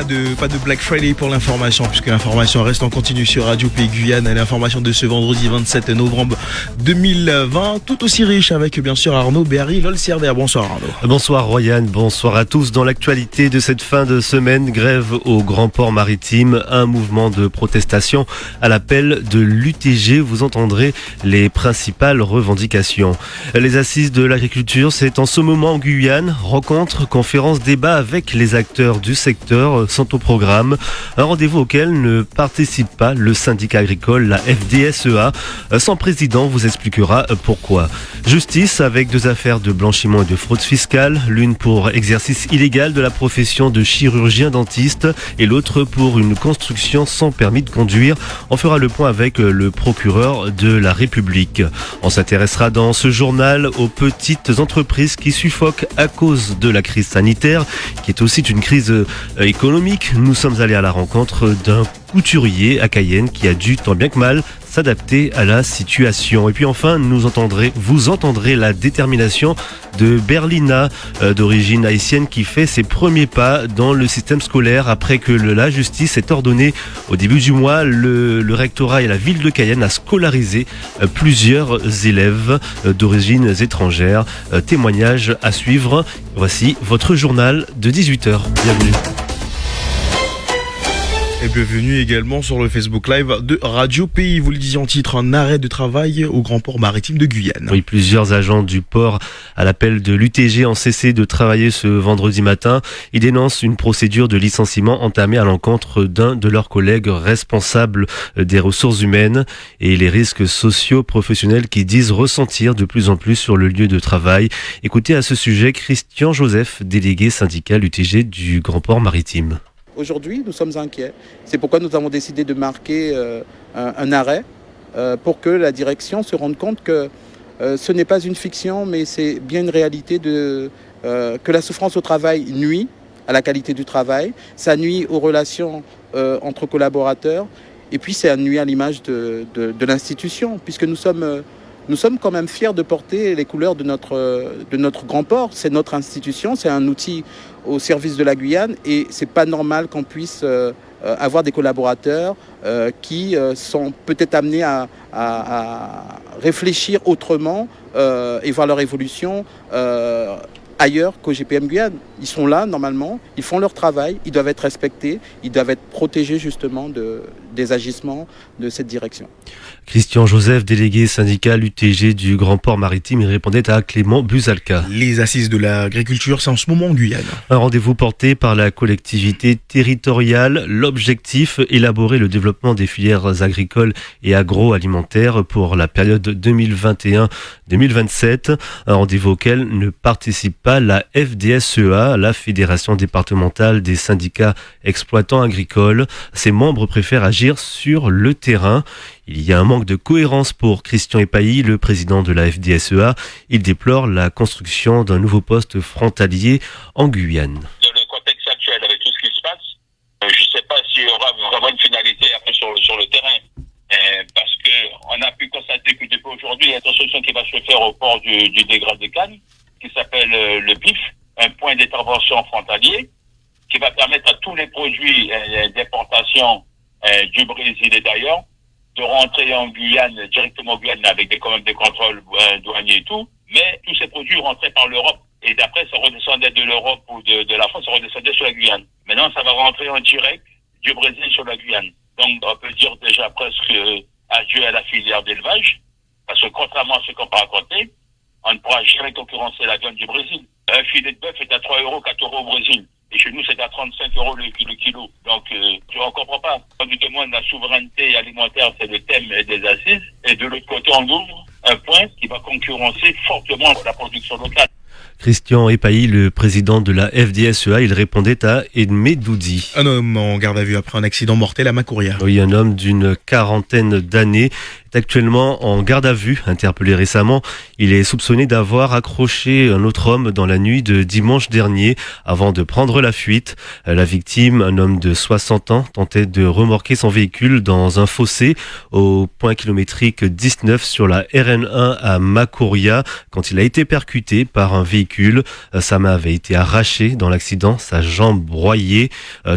de Black Friday pour l'information, puisque l'information reste en continu sur Radio Pays Guyane. L'information de ce vendredi 27 novembre 2020, tout aussi riche avec bien sûr Arnaud Berry, l'Olcerder. Bonsoir Arnaud. Bonsoir Royan, bonsoir à tous. Dans l'actualité de cette fin de semaine, grève au Grand Port Maritime, un mouvement de protestation à l'appel de l'UTG. Vous entendrez les principales revendications. Les assises de l'agriculture, c'est en ce moment en Guyane. Rencontres, conférences, débats avec les acteurs du secteur sont au programme. Un rendez-vous auquel ne participe pas le syndicat agricole, la FDSEA. Son président vous expliquera pourquoi. Justice avec deux affaires de blanchiment et de fraude fiscale. L'une pour exercice illégal de la profession de chirurgien dentiste et l'autre pour une construction sans permis de conduire. On fera le point avec le procureur de la République. On s'intéressera dans ce journal aux petites entreprises qui suffoquent à cause de la crise sanitaire, qui est aussi une crise économique. Nous sommes allés à la rencontre d'un couturier à Cayenne qui a dû tant bien que mal s'adapter à la situation. Et puis enfin, vous entendrez la détermination de Berlina, d'origine haïtienne, qui fait ses premiers pas dans le système scolaire après que la justice ait ordonné au début du mois le rectorat et la ville de Cayenne à scolariser plusieurs élèves d'origines étrangères. Témoignage à suivre. Voici votre journal de 18h. Bienvenue. Et bienvenue également sur le Facebook Live de Radio Pays. Vous le disiez en titre, un arrêt de travail au Grand Port Maritime de Guyane. Oui, plusieurs agents du port, à l'appel de l'UTG, ont cessé de travailler ce vendredi matin. Ils dénoncent une procédure de licenciement entamée à l'encontre d'un de leurs collègues responsables des ressources humaines et les risques socio-professionnels qu'ils disent ressentir de plus en plus sur le lieu de travail. Écoutez à ce sujet Christian Joseph, délégué syndical UTG du Grand Port Maritime. Aujourd'hui, nous sommes inquiets. C'est pourquoi nous avons décidé de marquer un arrêt pour que la direction se rende compte que ce n'est pas une fiction, mais c'est bien une réalité que la souffrance au travail nuit à la qualité du travail, ça nuit aux relations entre collaborateurs, et puis ça nuit à l'image de l'institution, puisque nous sommes quand même fiers de porter les couleurs de notre grand port. C'est notre institution, c'est un outil au service de la Guyane et c'est pas normal qu'on puisse avoir des collaborateurs qui sont peut-être amenés à réfléchir autrement et voir leur évolution ailleurs qu'au GPM Guyane. Ils sont là normalement, ils font leur travail, ils doivent être respectés, ils doivent être protégés justement des agissements de cette direction. Christian Joseph, délégué syndical UTG du Grand Port Maritime, il répondait à Clément Buzalka. Les assises de l'agriculture, c'est en ce moment en Guyane. Un rendez-vous porté par la collectivité territoriale. L'objectif, élaborer le développement des filières agricoles et agroalimentaires pour la période 2021-2027. Un rendez-vous auquel ne participe pas la FDSEA, la Fédération départementale des syndicats exploitants agricoles. Ses membres préfèrent agir sur le terrain. Il y a un manque de cohérence pour Christian Epailly, le président de la FDSEA. Il déplore la construction d'un nouveau poste frontalier en Guyane. Dans le contexte actuel, avec tout ce qui se passe, je ne sais pas s'il y aura vraiment une finalité après sur le terrain. Parce qu'on a pu constater que depuis aujourd'hui, il y a une construction qui va se faire au port du Dégras de Cannes, qui s'appelle le PIF, un point d'intervention frontalier, qui va permettre à tous les produits d'importation du Brésil et d'ailleurs, de rentrer en Guyane, directement en Guyane, avec des contrôles douaniers et tout, mais tous ces produits rentraient par l'Europe. Et d'après, ça redescendait de l'Europe ou de la France, ça redescendait sur la Guyane. Maintenant, ça va rentrer en direct du Brésil sur la Guyane. Donc, on peut dire déjà presque adieu à la filière d'élevage, parce que contrairement à ce qu'on peut raconter, on ne pourra jamais concurrencer la viande du Brésil. Un filet de bœuf est à 3 €, 4 € au Brésil. Et chez nous, c'est à 35 € le kilo. Donc, tu ne comprends pas. Quand tu demandes la souveraineté alimentaire, c'est le thème des assises. Et de l'autre côté, on ouvre un point qui va concurrencer fortement la production locale. Christian Epailly, le président de la FDSEA, il répondait à Edmé Doudi. Un homme en garde à vue après un accident mortel à Macouria. Oui, un homme d'une quarantaine d'années est actuellement en garde à vue. Interpellé récemment, il est soupçonné d'avoir accroché un autre homme dans la nuit de dimanche dernier avant de prendre la fuite. La victime, un homme de 60 ans, tentait de remorquer son véhicule dans un fossé au point kilométrique 19 sur la RN1 à Makouria quand il a été percuté par un véhicule. Sa main avait été arrachée dans l'accident, sa jambe broyée,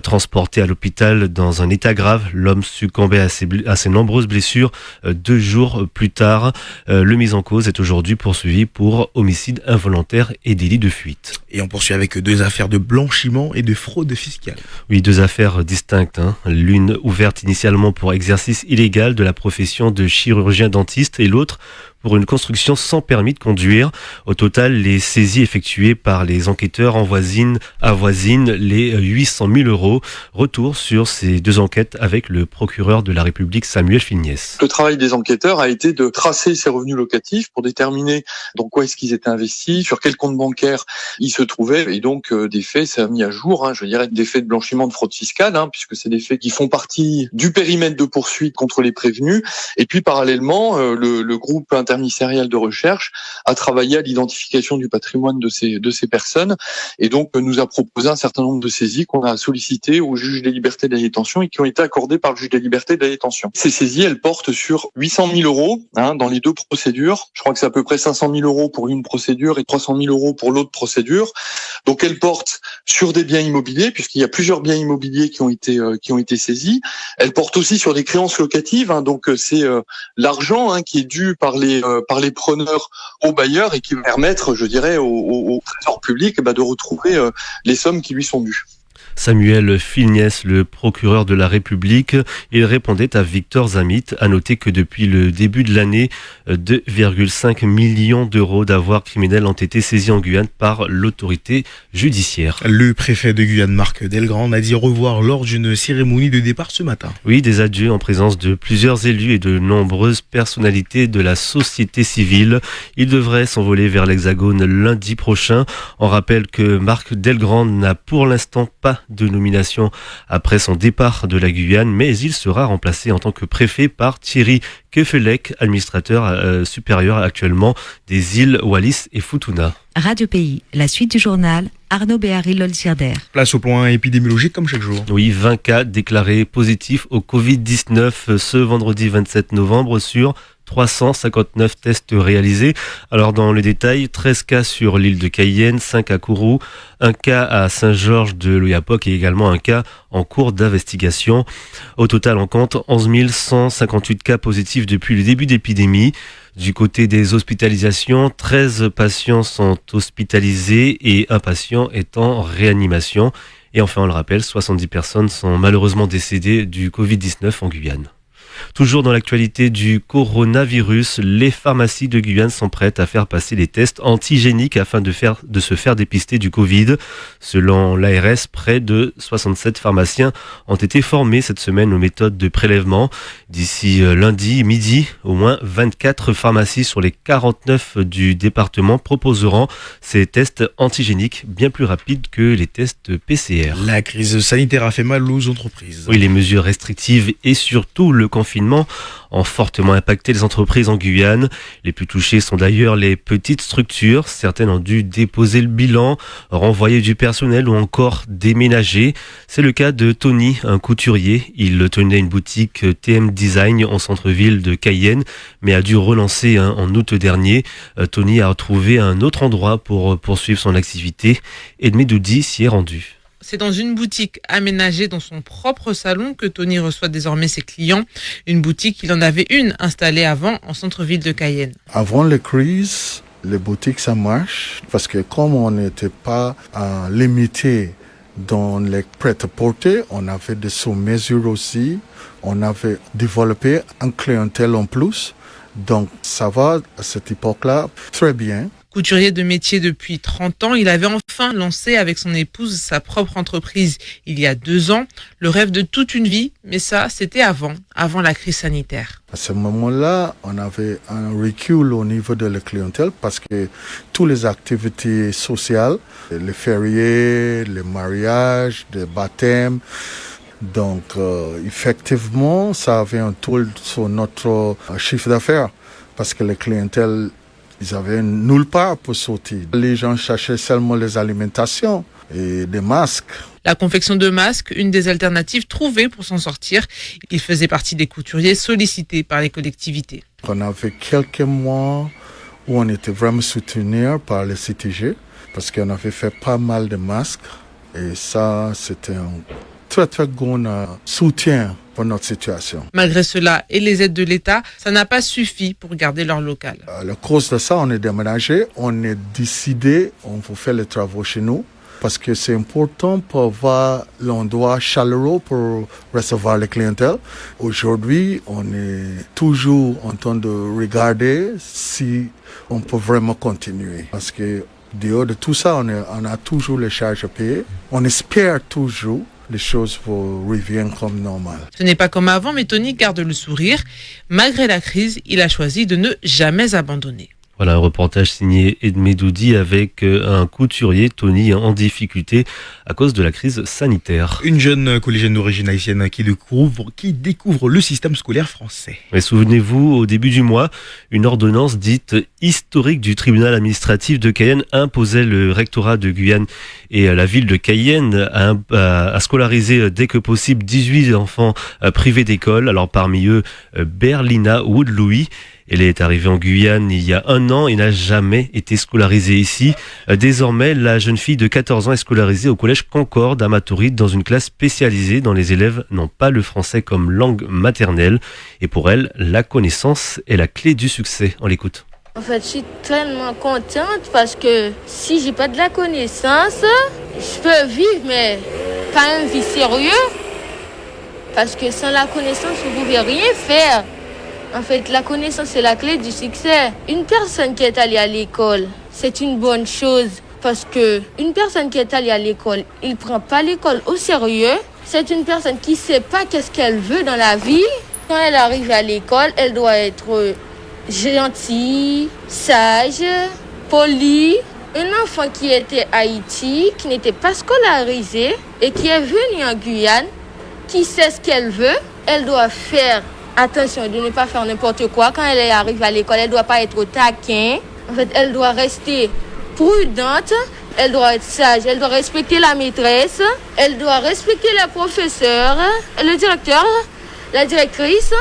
transporté à l'hôpital dans un état grave. L'homme succombait à ses nombreuses blessures 2 jours plus tard. Le mis en cause est aujourd'hui poursuivi pour homicide involontaire et délit de fuite. Et on poursuit avec 2 affaires de blanchiment et de fraude fiscale. Oui, 2 affaires distinctes. L'une ouverte initialement pour exercice illégal de la profession de chirurgien dentiste et l'autre pour une construction sans permis de conduire. Au total, les saisies effectuées par les enquêteurs avoisinent les 800 000 euros. Retour sur ces 2 enquêtes avec le procureur de la République Samuel Fignès. Le travail des enquêteurs a été de tracer ces revenus locatifs pour déterminer dans quoi est-ce qu'ils étaient investis, sur quel compte bancaire ils se trouvaient, et donc des faits, ça a mis à jour, je dirais des faits de blanchiment de fraude fiscale, puisque c'est des faits qui font partie du périmètre de poursuite contre les prévenus. Et puis parallèlement, le groupe interministériel de recherche a travaillé à l'identification du patrimoine de ces personnes, et donc nous a proposé un certain nombre de saisies qu'on a sollicitées au juge des libertés de la détention et qui ont été accordées par le juge des libertés de la détention. Ces saisies, elles portent sur 800 000 euros dans les 2 procédures. Je crois que c'est à peu près 500 000 euros pour une procédure et 300 000 euros pour l'autre procédure. Donc elles portent sur des biens immobiliers, puisqu'il y a plusieurs biens immobiliers qui ont été saisis. Elles portent aussi sur des créances locatives, donc c'est l'argent qui est dû par les preneurs aux bailleurs et qui va permettre, je dirais, au trésor public de retrouver les sommes qui lui sont dues. Samuel Fignès, le procureur de la République, il répondait à Victor Zamit. À noter que depuis le début de l'année, 2,5 millions d'euros d'avoirs criminels ont été saisis en Guyane par l'autorité judiciaire. Le préfet de Guyane, Marc Delgrand, a dit au revoir lors d'une cérémonie de départ ce matin. Oui, des adieux en présence de plusieurs élus et de nombreuses personnalités de la société civile. Il devrait s'envoler vers l'Hexagone lundi prochain. On rappelle que Marc Delgrand n'a pour l'instant pas de nomination après son départ de la Guyane, mais il sera remplacé en tant que préfet par Thierry Kefelec, administrateur supérieur actuellement des îles Wallis et Futuna. Radio Pays, la suite du journal, Arnaud Béhari Lolsirder. Place au point épidémiologique comme chaque jour. Oui, 20 cas déclarés positifs au Covid-19 ce vendredi 27 novembre sur 359 tests réalisés. Alors dans le détail, 13 cas sur l'île de Cayenne, 5 à Kourou, 1 cas à Saint-Georges de l'Oyapock et également un cas en cours d'investigation. Au total, on compte 11 158 cas positifs depuis le début d'épidémie. Du côté des hospitalisations, 13 patients sont hospitalisés et 1 patient est en réanimation. Et enfin, on le rappelle, 70 personnes sont malheureusement décédées du Covid-19 en Guyane. Toujours dans l'actualité du coronavirus, les pharmacies de Guyane sont prêtes à faire passer les tests antigéniques afin de se faire dépister du Covid. Selon l'ARS, près de 67 pharmaciens ont été formés cette semaine aux méthodes de prélèvement. D'ici lundi midi, au moins 24 pharmacies sur les 49 du département proposeront ces tests antigéniques bien plus rapides que les tests PCR. La crise sanitaire a fait mal aux entreprises. Oui, les mesures restrictives et surtout le confinement ont fortement impacté les entreprises en Guyane. Les plus touchées sont d'ailleurs les petites structures. Certaines ont dû déposer le bilan, renvoyer du personnel ou encore déménager. C'est le cas de Tony, un couturier. Il tenait une boutique TM Design en centre-ville de Cayenne, mais a dû relancer en août dernier. Tony a trouvé un autre endroit pour poursuivre son activité. Edmé Doudi s'y est rendu. C'est dans une boutique aménagée dans son propre salon que Tony reçoit désormais ses clients. Une boutique, il en avait une installée avant en centre-ville de Cayenne. Avant la crise, les boutiques, ça marche parce que comme on n'était pas limité dans les prêt-à-porter, on avait des sous-mesures aussi. On avait développé une clientèle en plus. Donc ça va à cette époque-là très bien. Couturier de métier depuis 30 ans, il avait enfin lancé avec son épouse sa propre entreprise il y a 2 ans. Le rêve de toute une vie, mais ça, c'était avant la crise sanitaire. À ce moment-là, on avait un recul au niveau de la clientèle parce que toutes les activités sociales, les fériés, les mariages, les baptêmes, Donc, effectivement, ça avait un toll sur notre chiffre d'affaires parce que les clientèles, ils avaient nulle part pour sortir. Les gens cherchaient seulement les alimentations et des masques. La confection de masques, une des alternatives trouvées pour s'en sortir. Il faisait partie des couturiers sollicités par les collectivités. On avait quelques mois où on était vraiment soutenus par le CTG parce qu'on avait fait pas mal de masques et ça, c'était un très grand soutien pour notre situation. Malgré cela et les aides de l'État, ça n'a pas suffi pour garder leur local. À cause de ça, on est déménagé, on est décidé, on va faire les travaux chez nous parce que c'est important pour avoir l'endroit chaleureux pour recevoir les clientèles. Aujourd'hui, on est toujours en train de regarder si on peut vraiment continuer parce que dehors de tout ça, on a toujours les charges à payer. On espère toujours les choses reviennent comme normal. Ce n'est pas comme avant, mais Tony garde le sourire. Malgré la crise, il a choisi de ne jamais abandonner. Voilà un reportage signé Edmé Doudi avec un couturier, Tony, en difficulté à cause de la crise sanitaire. Une jeune collégienne d'origine haïtienne qui découvre le système scolaire français. Mais souvenez-vous, au début du mois, une ordonnance dite historique du tribunal administratif de Cayenne imposait le rectorat de Guyane et la ville de Cayenne à scolariser dès que possible 18 enfants privés d'école. Alors parmi eux, Berlina Wood-Louis. Elle est arrivée en Guyane il y a 1 an et n'a jamais été scolarisée ici. Désormais, la jeune fille de 14 ans est scolarisée au collège Concorde à Matoury dans une classe spécialisée dont les élèves n'ont pas le français comme langue maternelle. Et pour elle, la connaissance est la clé du succès. On l'écoute. En fait, je suis tellement contente parce que si j'ai pas de la connaissance, je peux vivre, mais pas une vie sérieuse. Parce que sans la connaissance, vous ne pouvez rien faire. En fait, la connaissance, c'est la clé du succès. Une personne qui est allée à l'école, c'est une bonne chose. Parce que une personne qui est allée à l'école, il ne prend pas l'école au sérieux. C'est une personne qui ne sait pas qu'est-ce qu'elle veut dans la vie. Quand elle arrive à l'école, elle doit être gentille, sage, polie. Un enfant qui était à Haïti, qui n'était pas scolarisé et qui est venu en Guyane, qui sait ce qu'elle veut, elle doit faire attention de ne pas faire n'importe quoi. Quand elle arrive à l'école, elle ne doit pas être au taquin. En fait, elle doit rester prudente, elle doit être sage, elle doit respecter la maîtresse, elle doit respecter le professeur, le directeur, la directrice.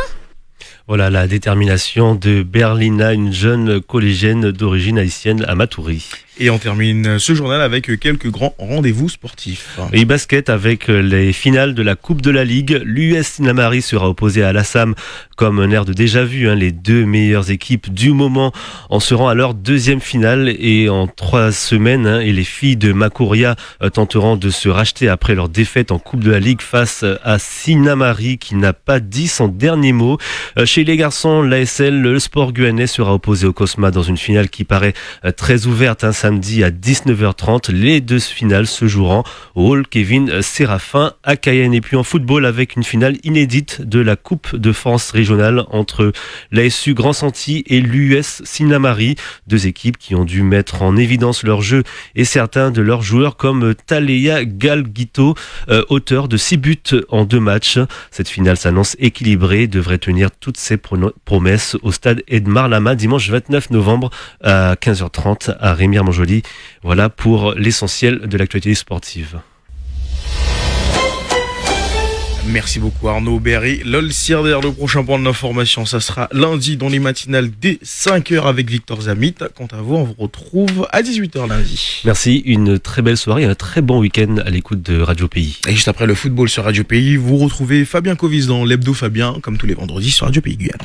Voilà la détermination de Berlina, une jeune collégienne d'origine haïtienne à Matoury. Et on termine ce journal avec quelques grands rendez-vous sportifs. Et basket avec les finales de la Coupe de la Ligue. L'US Sinamari sera opposé à l'Assam comme un air de déjà-vu. Les 2 meilleures équipes du moment en seront à leur 2e finale et en 3 semaines. Et les filles de Makuria tenteront de se racheter après leur défaite en Coupe de la Ligue face à Sinamari qui n'a pas dit son dernier mot. Chez les garçons, l'ASL, le Sport Guyanais sera opposé au Cosma dans une finale qui paraît très ouverte. Samedi à 19h30, les 2 finales se joueront au hall Kevin Séraphin à Cayenne. Et puis en football avec une finale inédite de la Coupe de France régionale entre l'ASU Grand Santi et l'US Sinamari. 2 équipes qui ont dû mettre en évidence leur jeu et certains de leurs joueurs comme Taleya Galguito, auteur de 6 buts en 2 matchs. Cette finale s'annonce équilibrée et devrait tenir toutes ses promesses au stade Edmar Lama dimanche 29 novembre à 15h30 à Rémière-Montjoly. Voilà pour l'essentiel de l'actualité sportive. Merci beaucoup Arnaud Berry. Lol Sirder, le prochain point d'information, ça sera lundi dans les matinales dès 5h avec Victor Zamit. Quant à vous, on vous retrouve à 18h lundi. Merci, une très belle soirée et un très bon week-end à l'écoute de Radio Pays. Et juste après le football sur Radio Pays, vous retrouvez Fabien Covis dans l'Hebdo Fabien, comme tous les vendredis sur Radio Pays Guyane.